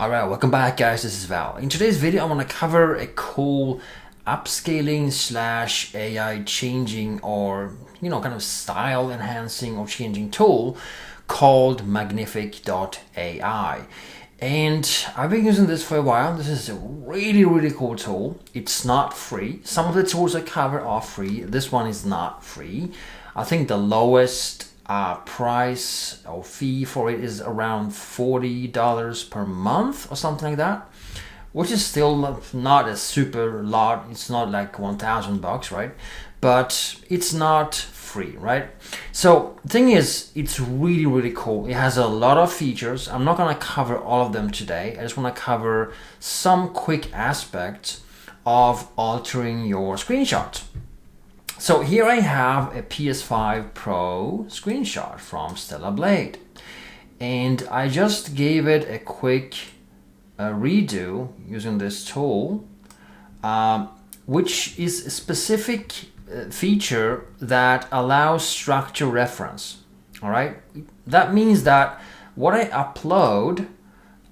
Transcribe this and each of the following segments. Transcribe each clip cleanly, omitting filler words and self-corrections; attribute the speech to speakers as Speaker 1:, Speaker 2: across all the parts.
Speaker 1: Alright, welcome back guys, this is Val. In today's video I want to cover a cool upscaling / AI changing or kind of style enhancing or changing tool called magnific.ai. And I've been using this for a while. This is a really cool tool. It's not free. Some of the tools I cover are free. This one is not free. I think the lowest price or fee for it is around $40 per month or something like that, which is still not a super lot. It's not like 1,000 bucks, right? But it's not free, right? So the thing is, it's really cool. It has a lot of features. I'm not going to cover all of them today. I just want to cover some quick aspects of altering your screenshot. So here I have a PS5 Pro screenshot from Stellar Blade, and I just gave it a quick redo using this tool, which is a specific feature that allows structure reference. All right, that means that what I upload,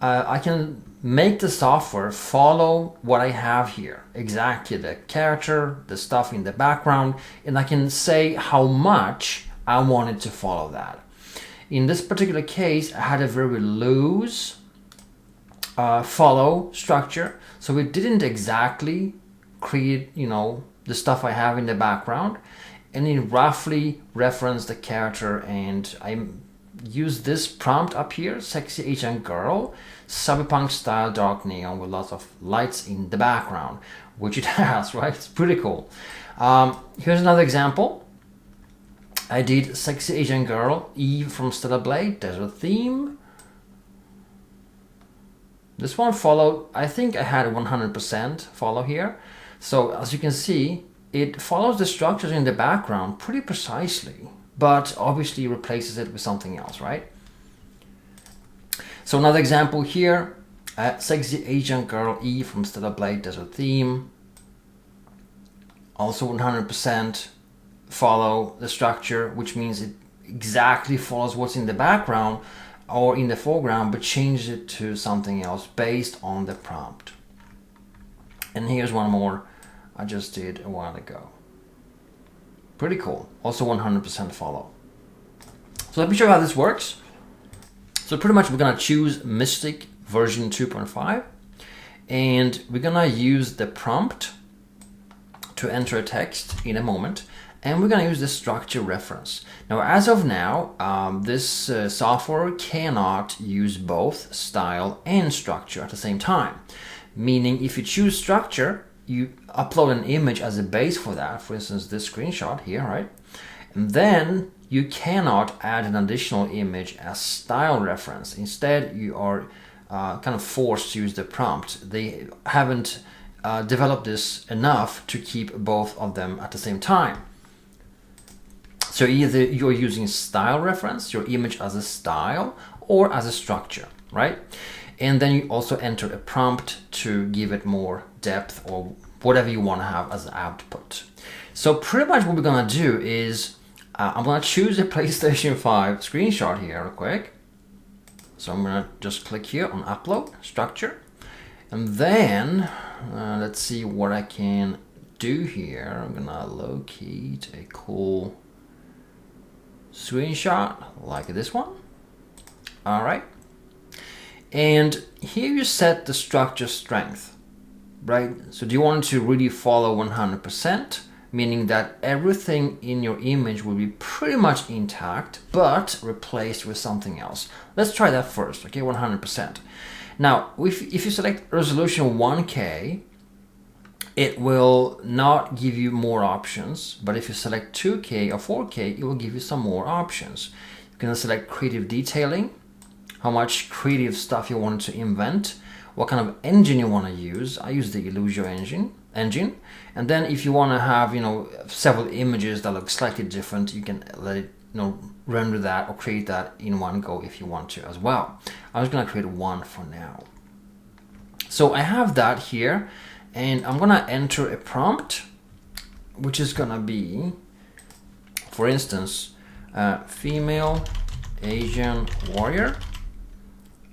Speaker 1: I can make the software follow what I have here, exactly the character, the stuff in the background, and I can say how much I want it to follow that. In this particular case, I had a very loose follow structure, so it didn't exactly create, the stuff I have in the background, and it roughly referenced the character, and I use this prompt up here, sexy Asian girl, cyberpunk style dark neon with lots of lights in the background, which it has, right? It's pretty cool. Here's another example. I did sexy Asian girl, Eve from Stellar Blade, desert theme. This one followed, I think I had 100% follow here. So as you can see, it follows the structures in the background pretty precisely, but obviously replaces it with something else, right? So another example here, sexy Asian girl E from Stellar Blade desert theme. Also 100% follow the structure, which means it exactly follows what's in the background or in the foreground, but changes it to something else based on the prompt. And here's one more I just did a while ago. Pretty cool. Also 100% follow. So let me show you how this works. So pretty much we're gonna choose Mystic version 2.5, and we're gonna use the prompt to enter a text in a moment, and we're gonna use the structure reference. Now, as of now, this software cannot use both style and structure at the same time. Meaning, if you choose structure, you upload an image as a base for that, for instance this screenshot here, right? And then you cannot add an additional image as style reference. Instead, you are kind of forced to use the prompt. They haven't developed this enough to keep both of them at the same time. So either you're using style reference, your image as a style, or as a structure, right? And then you also enter a prompt to give it more depth or whatever you want to have as an output. So pretty much what we're gonna do is I'm gonna choose a PlayStation 5 screenshot here real quick. So I'm gonna just click here on upload structure, and then let's see what I can do here. I'm gonna locate a cool screenshot like this one. All right. And here you set the structure strength, right? So do you want to really follow 100%, meaning that everything in your image will be pretty much intact, but replaced with something else? Let's try that first, okay, 100%. Now, if you select resolution 1K, it will not give you more options, but if you select 2K or 4K, it will give you some more options. You can select creative detailing, how much creative stuff you want to invent, what kind of engine you want to use. I use the Illusion engine. And then if you want to have, several images that look slightly different, you can let it, render that or create that in one go if you want to as well. I'm just going to create one for now. So I have that here, and I'm going to enter a prompt, which is going to be, for instance, female Asian warrior,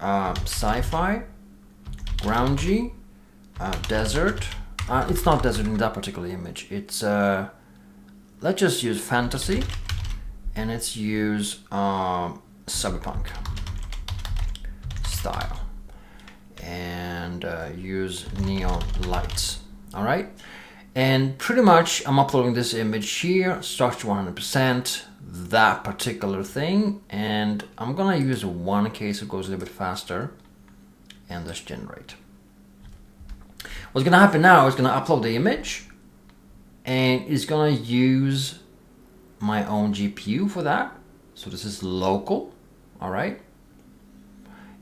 Speaker 1: sci-fi, grungy, desert. It's not desert in that particular image. It's let's just use fantasy, and let's use cyberpunk style, and use neon lights. All right, and pretty much I'm uploading this image here, structure 100%, that particular thing, and I'm gonna use 1K so it goes a little bit faster, and let's generate. What's gonna happen now is gonna upload the image, and it's gonna use my own GPU for that. So this is local, all right?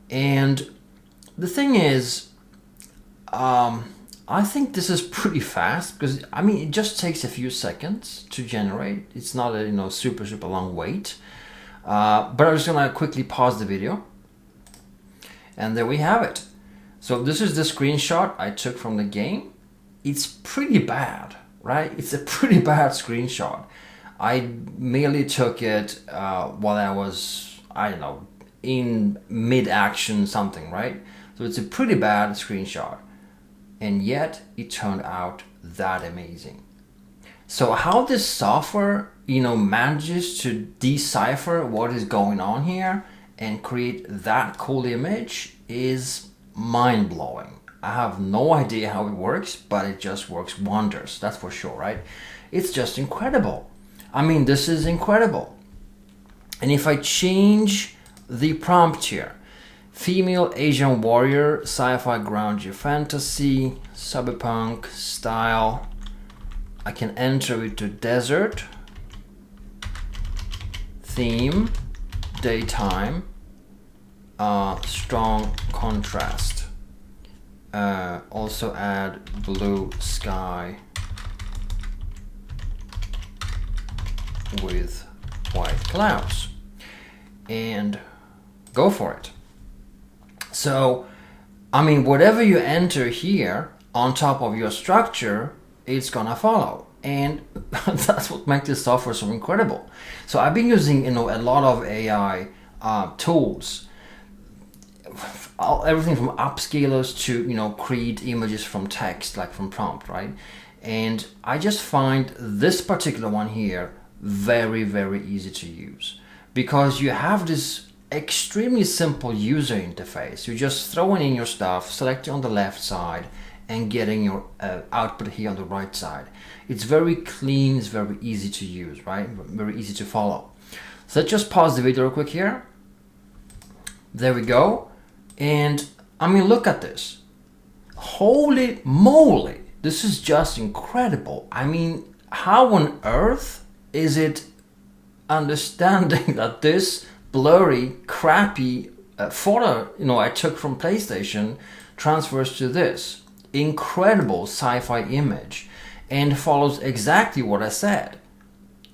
Speaker 1: And the thing is, I think this is pretty fast because I mean it just takes a few seconds to generate. It's not a super long wait. But I'm just gonna quickly pause the video, and there we have it. So this is the screenshot I took from the game. It's pretty bad, right? It's a pretty bad screenshot. I merely took it while I was, I don't know, in mid-action something, right? So it's a pretty bad screenshot. And yet it turned out that amazing. So how this software, manages to decipher what is going on here and create that cool image is mind-blowing. I have no idea how it works, but it just works wonders, that's for sure, right? It's just incredible. I mean, this is incredible. And if I change the prompt here, female Asian warrior, sci-fi grungy fantasy, cyberpunk style, I can enter it to desert, theme, daytime, strong contrast. Also add blue sky with white clouds, and go for it. So, I mean, whatever you enter here on top of your structure, it's gonna follow. And that's what makes this software so incredible. So I've been using, a lot of AI tools, everything from upscalers to, create images from text, like from prompt, right? And I just find this particular one here very, very easy to use because you have this extremely simple user interface. You're just throwing in your stuff, selecting on the left side, and getting your output here on the right side. It's very clean, it's very easy to use, right? Very easy to follow. So let's just pause the video real quick here. There we go. And I mean, look at this. Holy moly, this is just incredible. I mean, how on earth is it understanding that this blurry, crappy photo, I took from PlayStation transfers to this incredible sci-fi image and follows exactly what I said.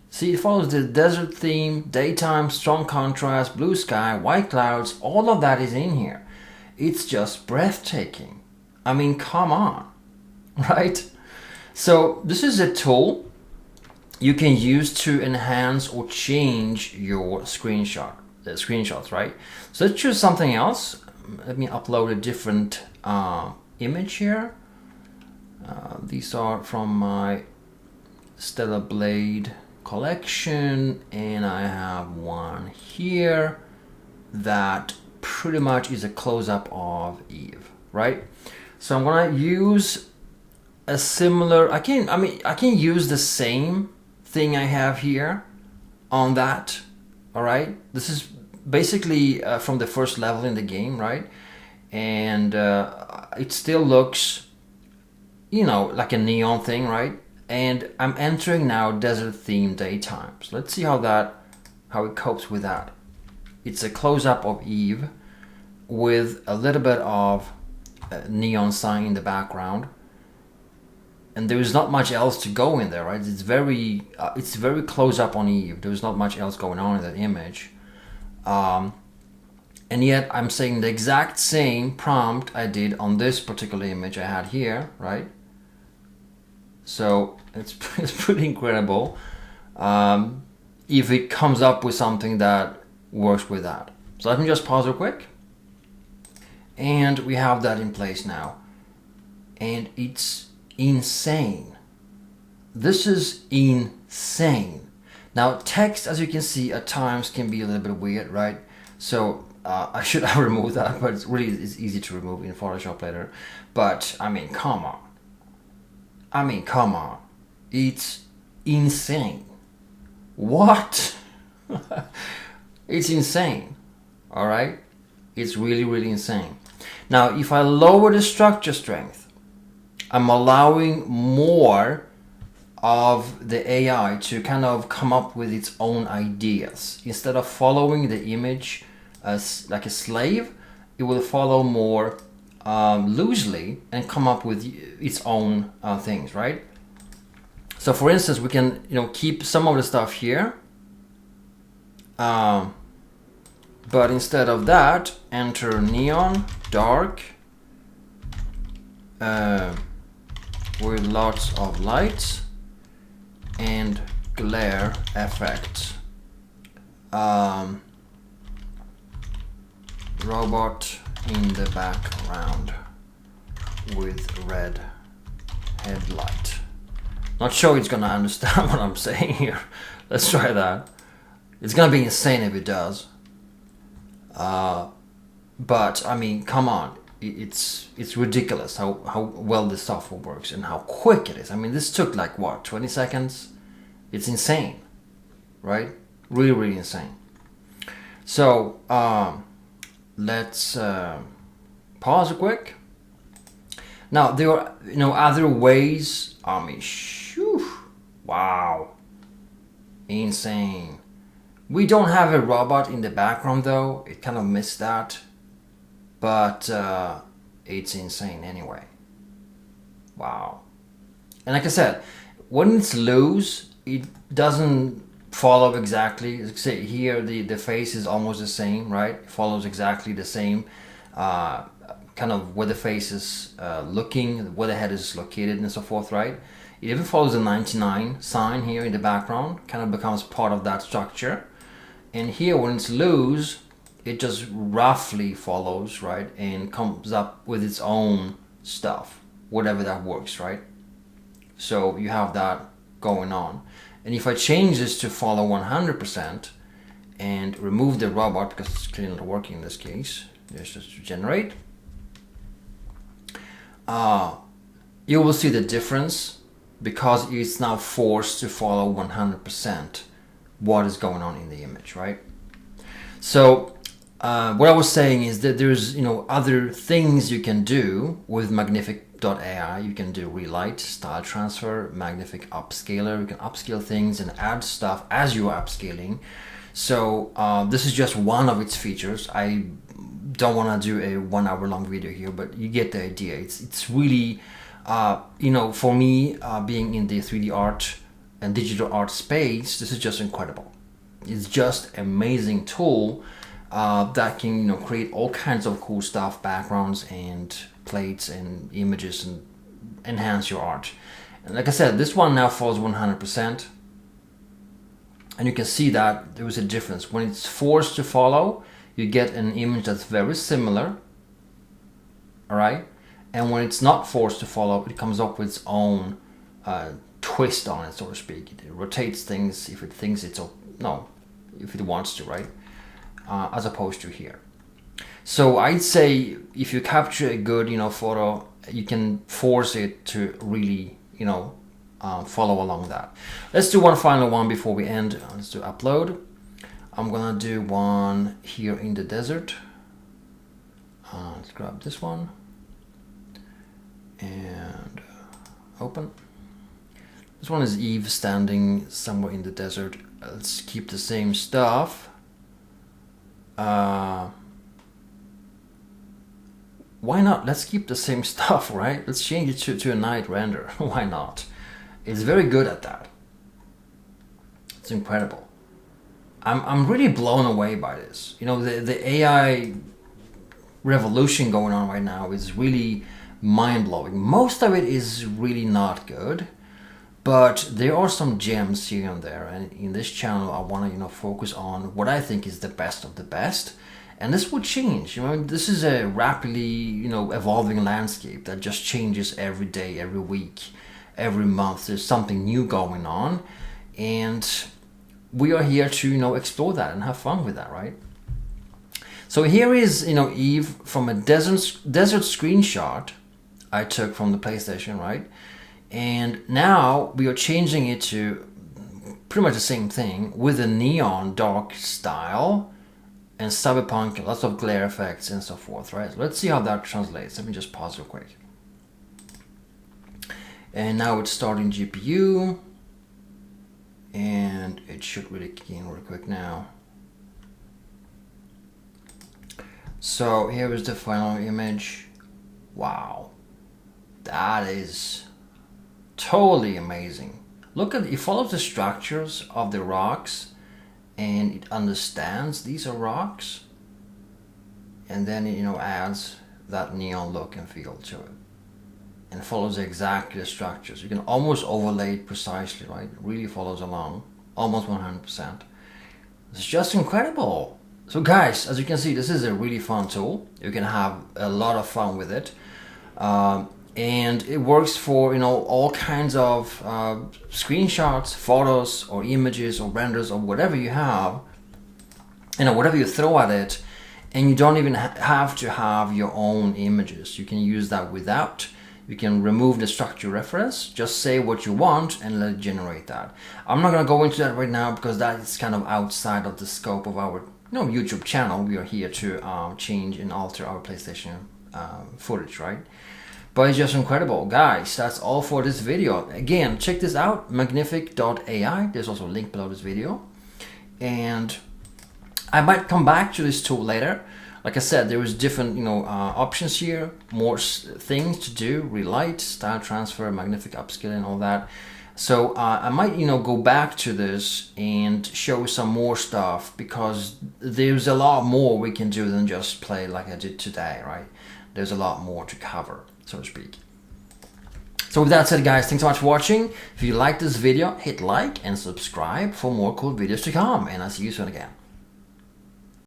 Speaker 1: See, it follows the desert theme, daytime, strong contrast, blue sky, white clouds, all of that is in here. It's just breathtaking. I mean, come on, right? So this is a tool you can use to enhance or change your screenshots, right? So let's choose something else. Let me upload a different image here. These are from my Stellar Blade collection, and I have one here that pretty much is a close-up of Eve, right? So I'm gonna use a similar, I can use the same thing I have here on that, all right? This is basically from the first level in the game, right? And it still looks, like a neon thing, right? And I'm entering now desert theme daytime. So let's see how it copes with that. It's a close-up of Eve with a little bit of neon sign in the background, and there is not much else to go in there, right? It's very close up on Eve. There's not much else going on in that image, and yet I'm saying the exact same prompt I did on this particular image I had here, right? So it's pretty incredible if it comes up with something that works with that. So let me just pause real quick. And we have that in place now. And it's insane. This is insane. Now text, as you can see, at times can be a little bit weird, right? So I should have removed that, but it's easy to remove in Photoshop later. But I mean, come on. It's insane. What? It's insane. All right? It's really, really insane. Now, if I lower the structure strength, I'm allowing more of the AI to kind of come up with its own ideas. Instead of following the image as like a slave, it will follow more loosely and come up with its own things, right? So for instance, we can keep some of the stuff here, but instead of that, enter neon dark with lots of lights and glare effect. Robot in the background with red headlight. Not sure it's gonna understand what I'm saying here. Let's try that. It's gonna be insane if it does. But I mean, come on. It's ridiculous how well this software works and how quick it is. I mean, this took like what, 20 seconds? It's insane, right? Really, really insane. So let's pause quick. Now there are other ways. I mean, wow, insane. We don't have a robot in the background though. It kind of missed that. But it's insane anyway. Wow. And like I said, when it's loose, it doesn't follow exactly. Say here, the face is almost the same, right? It follows exactly the same kind of where the face is looking, where the head is located and so forth, right? It even follows the 99 sign here in the background, kind of becomes part of that structure. And here, when it's loose, it just roughly follows, right, and comes up with its own stuff, whatever that works, right? So you have that going on. And if I change this to follow 100% and remove the robot, because it's clearly not working in this case, just to generate, you will see the difference because it's now forced to follow 100% what is going on in the image, right? So what I was saying is that there's other things you can do with magnific.ai. You can do relight, style transfer, magnific upscaler. You can upscale things and add stuff as you are upscaling. So this is just one of its features. I don't want to do a 1 hour long video here, but you get the idea. It's really for me being in the 3D art and digital art space, this is just incredible. It's just an amazing tool that can create all kinds of cool stuff, backgrounds and plates and images, and enhance your art. And like I said, this one now follows 100%, and you can see that there is a difference. When it's forced to follow, you get an image that's very similar, all right? And when it's not forced to follow, it comes up with its own twist on it, so to speak. It rotates things if it thinks it's if it wants to, right? As opposed to here. So I'd say if you capture a good photo, you can force it to really follow along that. Let's do one final one before we end. Let's do upload. I'm gonna do one here in the desert. Let's grab this one and open. This one is Eve standing somewhere in the desert. Let's keep the same stuff. Why not? Let's keep the same stuff, right? Let's change it to a night render. Why not? It's very good at that. It's incredible. I'm really blown away by this. The AI revolution going on right now is really mind-blowing. Most of it is really not good, but there are some gems here and there. And in this channel, I want to focus on what I think is the best of the best, And this will change. You know, this is a rapidly, you know, evolving landscape that just changes every day, every week, every month. There's something new going on, and we are here to, you know, explore that and have fun with that, right? So here is, you know, Eve from a desert screenshot I took from the PlayStation, right? And now we are changing it to pretty much the same thing with a neon dark style and cyberpunk, lots of glare effects and so forth, right? So let's see how that translates. Let me just pause real quick. And now it's starting GPU, and it should really kick in real quick now. So here is the final image. Wow, that is totally amazing. Look at it, it follows the structures of the rocks, and it understands these are rocks, and then it, you know, adds that neon look and feel to it, and follows exactly the structures. You can almost overlay it precisely, right? It really follows along, almost 100%. It's just incredible. So guys, as you can see, this is a really fun tool. You can have a lot of fun with it, and it works for, you know, all kinds of screenshots, photos, or images, or renders, or whatever you have, you know, whatever you throw at it. And you don't even have to have your own images. You can use that without. You can remove the structure reference, just say what you want and let it generate that. I'm not going to go into that right now because that is kind of outside of the scope of our, you know, YouTube channel. We are here to change and alter our PlayStation footage, right? But it's just incredible. Guys, that's all for this video. Again, check this out, magnific.ai. There's also a link below this video. And I might come back to this tool later. Like I said, there is different, you know, options here, more things to do, relight, style transfer, magnific upscale, and all that. So I might, you know, go back to this and show some more stuff, because there's a lot more we can do than just play like I did today, right? There's a lot more to cover, so to speak. So with that said, guys, thanks so much for watching. If you like this video, hit like and subscribe for more cool videos to come, and I'll see you soon again.